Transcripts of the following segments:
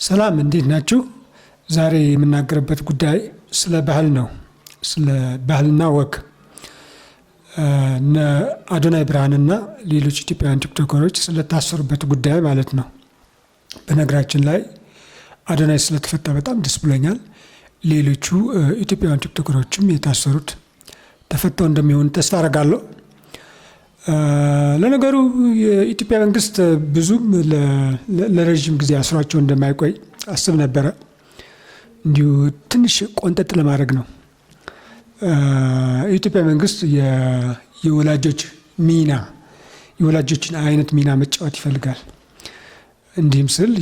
ሰላም እንዴት ናችሁ? ዛሬ የምናገርበት ጉዳይ ስለ ባህል ነው። ስለ ባህልና ወግ እነ አዶናይ ብርሃንና ሌሎች ኢትዮጵያውያን ቲክቶከሮች ስለታሰሩበት ጉዳይ ማለት ነው። በነገራችን ላይ አዶናይ ስለተፈታ በጣም ደስ ብሎኛል። ሌሎቹ ኢትዮጵያውያን ቲክቶከሮችም የታሰሩት ተፈተው እንደሚሆን ተስፋ አደርጋለሁ። ለነገሩ የኢትዮጵያ መንግስት ብዙም ለረጅም ጊዜ አስሯቸው እንደማይቆይ አስብ ነበረ። እንዲሁ ትንሽ ቆንጠጥ ለማድረግ ነው። የኢትዮጵያ መንግስት የወላጆች ሚና የወላጆችን አይነት ሚና መጫወት ይፈልጋል። እንዲህም ስል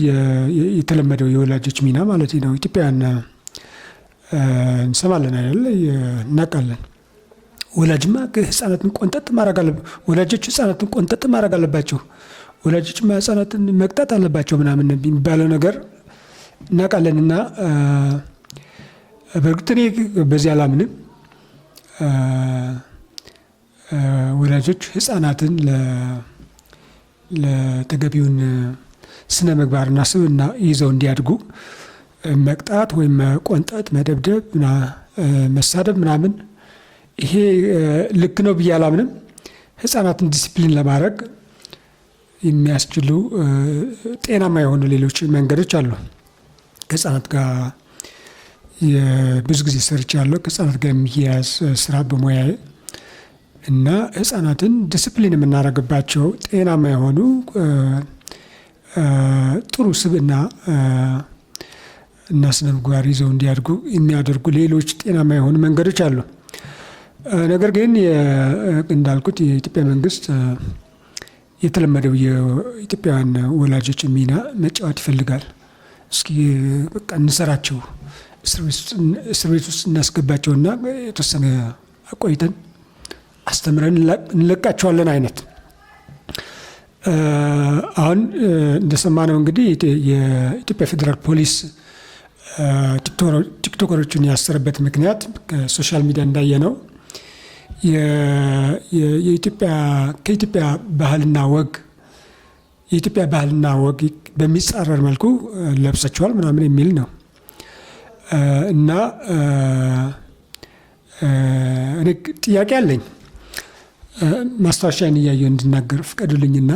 የተለመደው የወላጆች ሚና ማለት ነው። ኢትዮጵያውያን እንሰማለን አይደል? እናውቃለን። ወላጅማ ህፃናትን ቆንጠጥ ማድረግ አለባቸው። ወላጆች ህፃናትን ቆንጠጥ ማድረግ አለባቸው። ወላጆችማ ህፃናትን መቅጣት አለባቸው ምናምን የሚባለው ነገር እናውቃለን። እና በእርግጥ እኔ በዚህ አላምንም። ወላጆች ህፃናትን ለተገቢውን ስነ ምግባርና ስብዕና ይዘው እንዲያድጉ መቅጣት ወይም ቆንጠጥ፣ መደብደብ፣ መሳደብ ምናምን ይሄ ልክ ነው ብዬ አላምንም። ህፃናትን ዲሲፕሊን ለማድረግ የሚያስችሉ ጤናማ የሆኑ ሌሎች መንገዶች አሉ። ከህፃናት ጋር ብዙ ጊዜ ሰርቻለሁ። ከህፃናት ጋር የሚያያዝ ስራ በሙያዬ እና ህፃናትን ዲሲፕሊን የምናደርግባቸው ጤናማ የሆኑ ጥሩ ስብዕና እና ስነ ምግባር ይዘው እንዲያድጉ የሚያደርጉ ሌሎች ጤናማ የሆኑ መንገዶች አሉ። ነገር ግን እንዳልኩት የኢትዮጵያ መንግስት የተለመደው የኢትዮጵያውያን ወላጆች ሚና መጫወት ይፈልጋል። እስኪ በቃ እንሰራቸው፣ እስር ቤት ውስጥ እናስገባቸውና የተወሰነ አቆይተን አስተምረን እንለቃቸዋለን አይነት። አሁን እንደሰማነው እንግዲህ የኢትዮጵያ ፌዴራል ፖሊስ ቲክቶከሮቹን ያሰረበት ምክንያት ከሶሻል ሚዲያ እንዳየነው ከኢትዮጵያ ባህልና ወግ በሚጻረር መልኩ ለብሳቸዋል ምናምን የሚል ነው። እና እኔ ጥያቄ አለኝ። ማስታወሻዬን እያየሁ እንድናገር ፍቀዱልኝና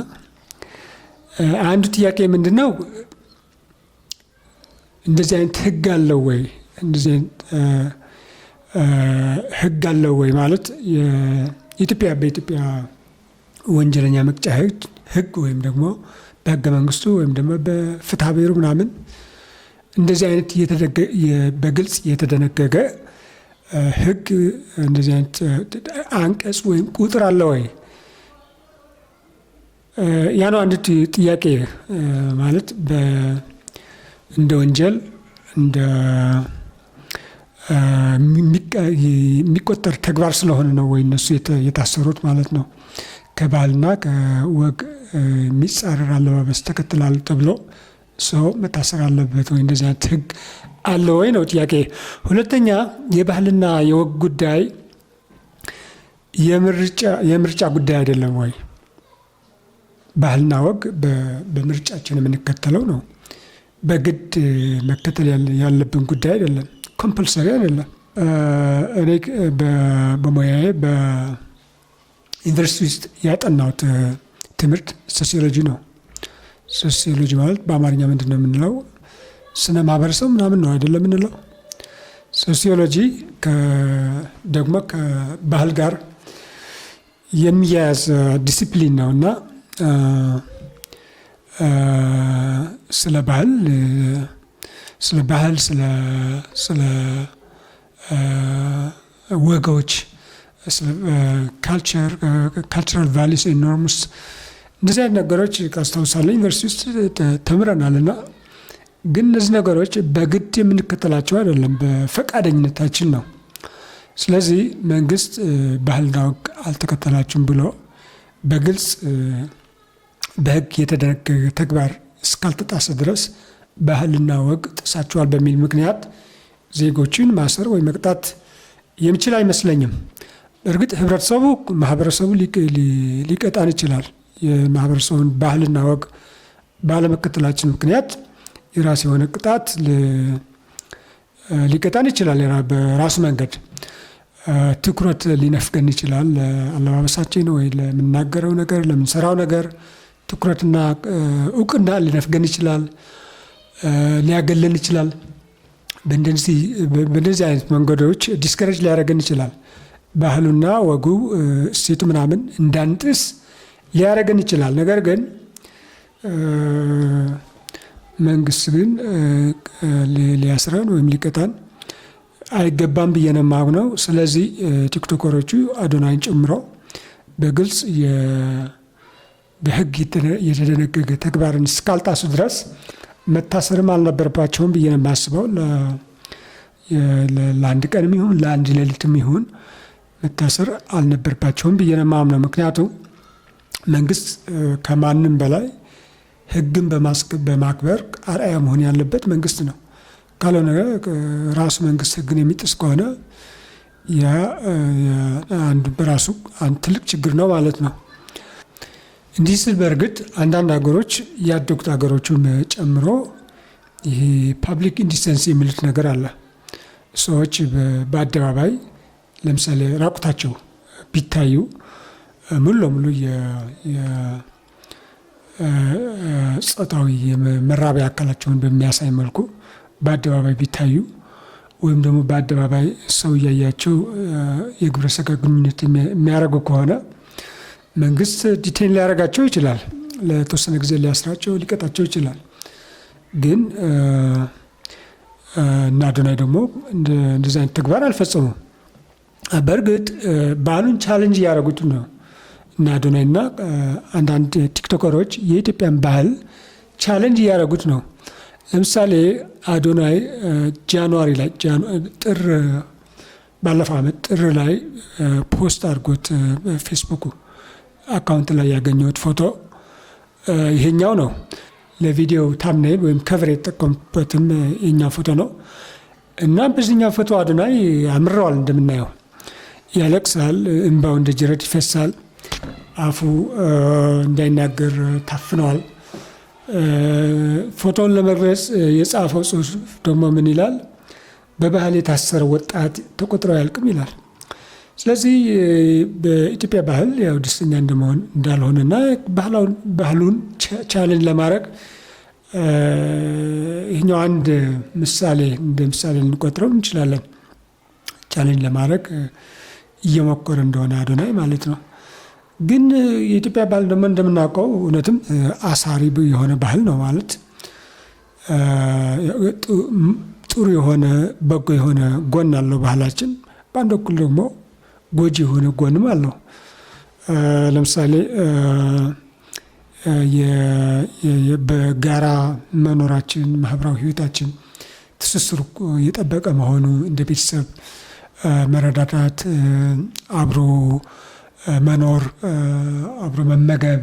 አንዱ ጥያቄ ምንድን ነው? እንደዚህ አይነት ህግ አለው ወይ? እንደዚህ አይነት ህግ አለው ወይ ማለት በኢትዮጵያ ወንጀለኛ መቅጫ ህግ ወይም ደግሞ በህገ መንግስቱ ወይም ደግሞ በፍትሐ ብሔሩ ምናምን እንደዚህ አይነት በግልጽ የተደነገገ ህግ እንደዚህ አይነት አንቀጽ ወይም ቁጥር አለ ወይ? ያ ነው አንድ ጥያቄ። ማለት እንደ ወንጀል እንደ የሚቆጠር ተግባር ስለሆነ ነው ወይ እነሱ የታሰሩት ማለት ነው። ከባህልና ከወግ የሚጻረር አለባበስ ተከትላል ተብሎ ሰው መታሰር አለበት ወይ? እንደዚህ አይነት ህግ አለ ወይ ነው ጥያቄ። ሁለተኛ የባህልና የወግ ጉዳይ የምርጫ ጉዳይ አይደለም ወይ? ባህልና ወግ በምርጫችን የምንከተለው ነው። በግድ መከተል ያለብን ጉዳይ አይደለም። ኮምፐልሰሪ አይደለም። እኔ በሙያዬ በዩኒቨርሲቲ ውስጥ ያጠናሁት ትምህርት ሶሲዮሎጂ ነው። ሶሲዮሎጂ ማለት በአማርኛ ምንድን ነው የምንለው? ስነ ማህበረሰብ ምናምን ነው አይደለም የምንለው። ሶሲዮሎጂ ደግሞ ከባህል ጋር የሚያያዝ ዲሲፕሊን ነው እና ስለ ወጎች፣ ካልቸራል ቫሊዩስ ኤንድ ኖርምስ እንደዚህ አይነት ነገሮች ካስታውሳለሁ ዩኒቨርሲቲ ውስጥ ተምረናል። እና ግን እነዚህ ነገሮች በግድ የምንከተላቸው አይደለም፣ በፈቃደኝነታችን ነው። ስለዚህ መንግስት ባህልና ወግ አልተከተላችሁም ብሎ በግልጽ በህግ የተደነገገ ተግባር እስካልተጣሰ ድረስ ባህልና ወግ ጥሳቸዋል በሚል ምክንያት ዜጎችን ማሰር ወይ መቅጣት የሚችል አይመስለኝም። እርግጥ ማህበረሰቡ ሊቀጣን ይችላል። የማህበረሰቡን ባህልና ወግ ባለመከተላችን ምክንያት የራስ የሆነ ቅጣት ሊቀጣን ይችላል። በራሱ መንገድ ትኩረት ሊነፍገን ይችላል። አለባበሳችን ወይ ለምናገረው ነገር ለምንሰራው ነገር ትኩረትና እውቅና ሊነፍገን ይችላል፣ ሊያገለን ይችላል። በእንደዚህ አይነት መንገዶች ዲስከሬጅ ሊያደርገን ይችላል። ባህሉና ወጉ እሴቱ ምናምን እንዳንጥስ ሊያደርገን ይችላል። ነገር ግን መንግስት ግን ሊያስረን ወይም ሊቀጣን አይገባም ብዬ ነው የማምነው። ስለዚህ ቲክቶከሮቹ አዶናይን ጨምሮ በግልጽ በህግ የተደነገገ ተግባርን እስካልጣሱ ድረስ መታሰርም አልነበረባቸውም ብዬ ነው የማስበው። ለአንድ ቀንም ይሁን ለአንድ ሌሊትም ይሁን መታሰር አልነበረባቸውም ብዬ ነው የማምነው። ምክንያቱም መንግስት ከማንም በላይ ህግን በማክበር አርአያ መሆን ያለበት መንግስት ነው። ካልሆነ ራሱ መንግስት ህግን የሚጥስ ከሆነ አንዱ በራሱ አንድ ትልቅ ችግር ነው ማለት ነው። እንዲህ ስል በእርግጥ አንዳንድ ሀገሮች ያደጉት ሀገሮችን ጨምሮ ይሄ ፓብሊክ ኢንዲሰንሲ የሚሉት ነገር አለ። ሰዎች በአደባባይ ለምሳሌ ራቁታቸው ቢታዩ ሙሉ ለሙሉ ጾታዊ መራቢያ አካላቸውን በሚያሳይ መልኩ በአደባባይ ቢታዩ ወይም ደግሞ በአደባባይ ሰው እያያቸው የግብረ ሥጋ ግንኙነት የሚያደርጉ ከሆነ መንግስት ዲቴን ሊያደርጋቸው ይችላል። ለተወሰነ ጊዜ ሊያስራቸው፣ ሊቀጣቸው ይችላል። ግን እና አዶናይ ደግሞ እንደዚህ አይነት ተግባር አልፈጸሙም። በእርግጥ ባህሉን ቻሌንጅ እያደረጉት ነው እና አዶናይና አንዳንድ ቲክቶከሮች የኢትዮጵያን ባህል ቻሌንጅ እያደረጉት ነው። ለምሳሌ አዶናይ ጃንዋሪ ላይ ባለፈው ዓመት ጥር ላይ ፖስት አድርጎት ፌስቡክ አካውንት ላይ ያገኘሁት ፎቶ ይሄኛው ነው። ለቪዲዮ ታምኔል ወይም ከቨር የተጠቀምበትም የኛ ፎቶ ነው እና በዚህኛው ፎቶ አዶናይ አምረዋል። እንደምናየው ያለቅሳል፣ እንባው እንደ ጅረት ይፈሳል፣ አፉ እንዳይናገር ታፍነዋል። ፎቶውን ለመግለጽ የጻፈው ጽሑፍ ደግሞ ምን ይላል? በባህል የታሰረ ወጣት ተቆጥሮ አያልቅም ይላል። ስለዚህ በኢትዮጵያ ባህል ያው ደስተኛ እንዳልሆነና ባህሉን ቻሌንጅ ለማድረግ ይህኛው አንድ ምሳሌ ልንቆጥረው እንችላለን። ቻሌንጅ ለማድረግ እየሞከረ እንደሆነ አዶናይ ማለት ነው። ግን የኢትዮጵያ ባህል ደግሞ እንደምናውቀው እውነትም አሳሪ የሆነ ባህል ነው ማለት ጥሩ የሆነ በጎ የሆነ ጎን አለው ባህላችን። በአንድ በኩል ደግሞ ጎጂ የሆነ ጎንም አለው። ለምሳሌ በጋራ መኖራችን፣ ማህበራዊ ህይወታችን ትስስሩ የጠበቀ መሆኑ፣ እንደ ቤተሰብ መረዳዳት፣ አብሮ መኖር፣ አብሮ መመገብ፣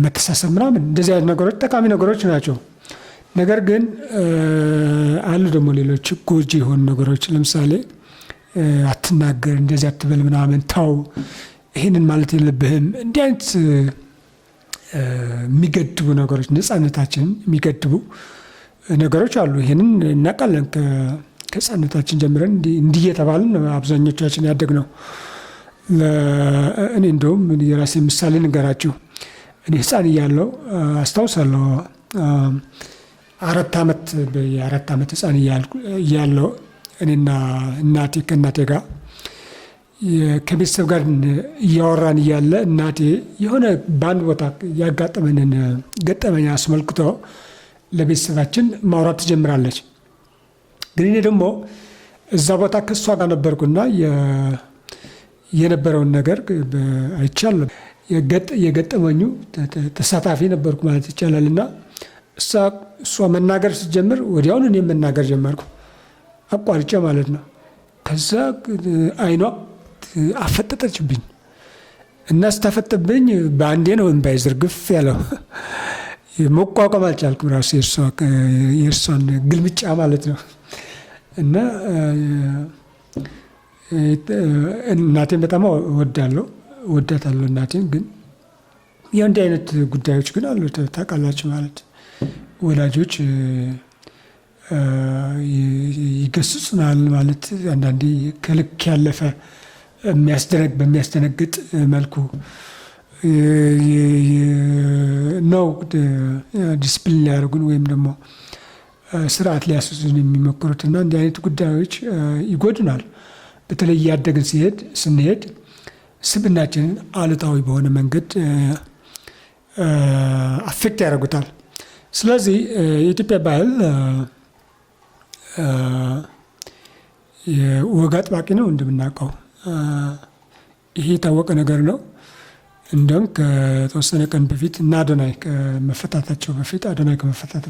መተሳሰብ ምናምን እንደዚህ አይነት ነገሮች ጠቃሚ ነገሮች ናቸው። ነገር ግን አሉ ደግሞ ሌሎች ጎጂ የሆኑ ነገሮች። ለምሳሌ አትናገር፣ እንደዚህ አትበል ምናምን፣ ተው፣ ይህንን ማለት የለብህም፣ እንዲህ አይነት የሚገድቡ ነገሮች፣ ነፃነታችንን የሚገድቡ ነገሮች አሉ። ይህንን እናውቃለን። ከህፃነታችን ጀምረን እንዲህ እየተባልን አብዛኞቻችን ያደግነው። እኔ እንደውም የራሴ ምሳሌ ንገራችሁ። እኔ ህፃን እያለሁ አስታውሳለሁ። 4 ዓመት ህፃን እያለሁ እኔና ከእናቴ ጋር ከቤተሰብ ጋር እያወራን እያለ እናቴ የሆነ በአንድ ቦታ ያጋጠመንን ገጠመኝ አስመልክቶ ለቤተሰባችን ማውራት ትጀምራለች። ግን እኔ ደግሞ እዛ ቦታ ከእሷ ጋር ነበርኩና የነበረውን ነገር አይቻለሁ። የገጠመኙ ተሳታፊ ነበርኩ ማለት ይቻላል። እና እሷ መናገር ስትጀምር ወዲያውኑ እኔም መናገር ጀመርኩ፣ አቋርጬ ማለት ነው። ከዛ አይኗ አፈጠጠችብኝ እና ስታፈጥብኝ በአንዴ ነው እንባዬ ዝርግፍ ያለው። መቋቋም አልቻልኩም ራሱ የእርሷን ግልምጫ ማለት ነው። እና እናቴን በጣም ወዳታለሁ እናቴን። ግን የእንዲህ አይነት ጉዳዮች ግን አሉ ታውቃላችሁ። ማለት ወላጆች ይገስጹናል ማለት አንዳንዴ ከልክ ያለፈ በሚያስደነግጥ መልኩ ነው ዲስፕሊን ሊያደርጉን ወይም ደግሞ ስርዓት ሊያስይዙን የሚሞክሩትና እንዲህ አይነት ጉዳዮች ይጎዱናል። በተለይ እያደግን ስንሄድ ስብዕናችንን አሉታዊ በሆነ መንገድ አፌክት ያደርጉታል። ስለዚህ የኢትዮጵያ ባህል ወግ አጥባቂ ነው እንደምናውቀው። ይሄ የታወቀ ነገር ነው። እንደውም ከተወሰነ ቀን በፊት እና አዶናይ ከመፈታታቸው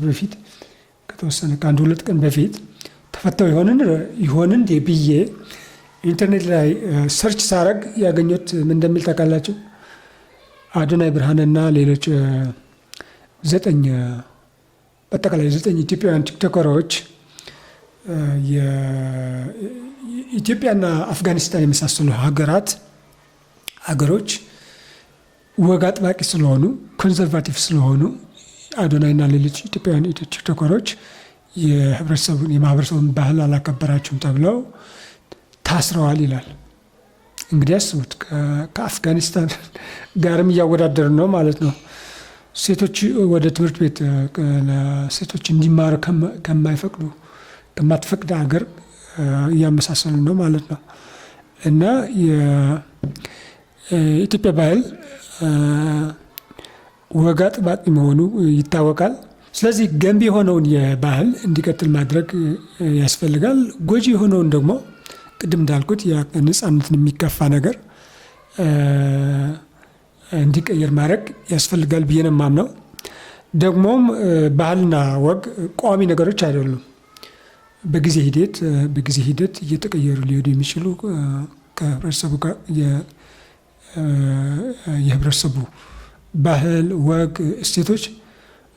በፊት ከተወሰነ ከአንድ 2 ቀን በፊት ተፈተው ይሆንን ብዬ ኢንተርኔት ላይ ሰርች ሳረግ ያገኘሁት ምን እንደሚል ታውቃላችሁ? አዶናይ ብርሃንና ሌሎች 9 ኢትዮጵያውያን ቲክቶከሮች የኢትዮጵያና አፍጋኒስታን የመሳሰሉ ሀገሮች ወግ አጥባቂ ስለሆኑ ኮንዘርቫቲቭ ስለሆኑ አዶናይና ሌሎች ኢትዮጵያውያን ቲክቶከሮች የማህበረሰቡን ባህል አላከበራችሁም ተብለው ታስረዋል ይላል። እንግዲህ አስቡት፣ ከአፍጋኒስታን ጋርም እያወዳደር ነው ማለት ነው። ሴቶች ወደ ትምህርት ቤት ሴቶች እንዲማሩ ከማትፈቅድ ሀገር እያመሳሰሉ ነው ማለት ነው። እና የኢትዮጵያ ባህል ወግ አጥባቂ መሆኑ ይታወቃል። ስለዚህ ገንቢ የሆነውን የባህል እንዲቀጥል ማድረግ ያስፈልጋል። ጎጂ የሆነውን ደግሞ ቅድም እንዳልኩት ነፃነትን የሚጋፋ ነገር እንዲቀየር ማድረግ ያስፈልጋል ብዬ ነው የማምነው። ደግሞም ባህልና ወግ ቋሚ ነገሮች አይደሉም። በጊዜ ሂደት እየተቀየሩ ሊሄዱ የሚችሉ ከህብረተሰቡ ጋር የህብረተሰቡ ባህል፣ ወግ፣ እሴቶች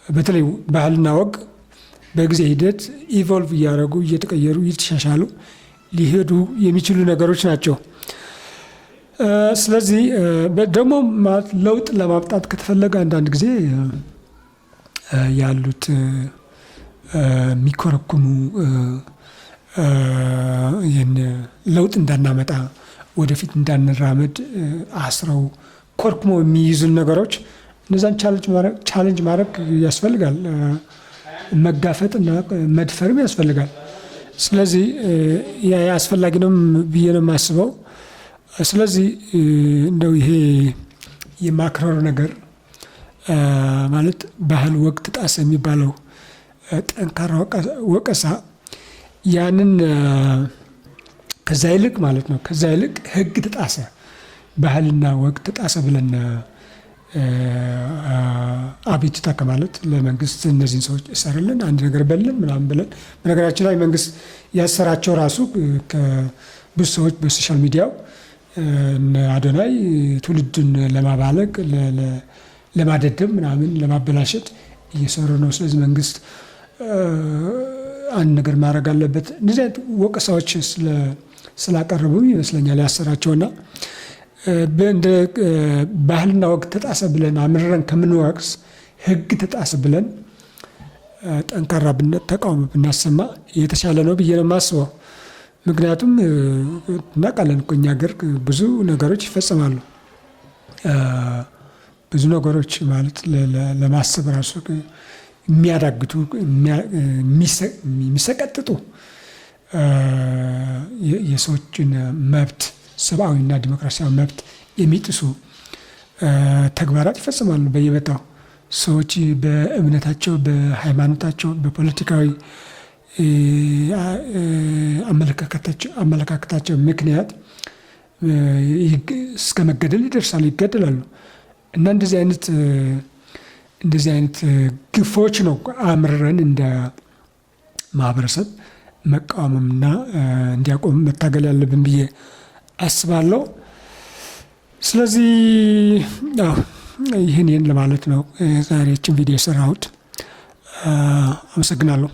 በተለይ ባህልና ወግ በጊዜ ሂደት ኢቮልቭ እያደረጉ እየተቀየሩ እየተሻሻሉ ሊሄዱ የሚችሉ ነገሮች ናቸው። ስለዚህ ደግሞ ለውጥ ለማምጣት ከተፈለገ አንዳንድ ጊዜ ያሉት የሚኮረኩሙ ለውጥ እንዳናመጣ ወደፊት እንዳንራመድ አስረው ኮርኩሞ የሚይዙን ነገሮች እነዛን ቻሌንጅ ማድረግ ያስፈልጋል። መጋፈጥና መድፈርም ያስፈልጋል። ስለዚህ አስፈላጊ ነው ብዬ ነው የማስበው። ስለዚህ እንደው ይሄ የማክረር ነገር ማለት ባህል ወግ ተጣሰ የሚባለው ጠንካራ ወቀሳ ያንን ከዛ ይልቅ ሕግ ተጣሰ፣ ባህልና ወግ ተጣሰ ብለን አቤቱታ ከማለት ለመንግስት እነዚህን ሰዎች እሰርልን አንድ ነገር በልን ምናምን ብለን በነገራችን ላይ መንግስት ያሰራቸው ራሱ ከብዙ ሰዎች በሶሻል ሚዲያው አዶናይ ትውልድን ለማባለግ ለማደደብ ምናምን ለማበላሸት እየሰሩ ነው። ስለዚህ መንግስት አንድ ነገር ማድረግ አለበት። እንደዚህ አይነት ወቀሳዎች ስላቀረቡ ይመስለኛል ያሰራቸውና እንደ ባህልና ወግ ተጣሰ ብለን አምርረን ከምንወቅስ ሕግ ተጣሰ ብለን ጠንካራ ተቃውሞ ብናሰማ የተሻለ ነው ብዬ ነው የማስበው። ምክንያቱም እናውቃለን እኮ እኛ ሀገር ብዙ ነገሮች ይፈጸማሉ። ብዙ ነገሮች ማለት ለማሰብ ራሱ የሚያዳግቱ የሚሰቀጥጡ የሰዎችን መብት ሰብአዊና ዲሞክራሲያዊ መብት የሚጥሱ ተግባራት ይፈጽማሉ በየቦታው። ሰዎች በእምነታቸው፣ በሃይማኖታቸው፣ በፖለቲካዊ አመለካከታቸው ምክንያት እስከ መገደል ይደርሳሉ፣ ይገደላሉ። እና እንደዚህ አይነት ግፎች ነው አምርረን እንደ ማህበረሰብ መቃወምና እንዲያቆም መታገል ያለብን ብዬ አስባለሁ። ስለዚህ ይህን ለማለት ነው ዛሬ ይህችን ቪዲዮ የሰራሁት። አመሰግናለሁ።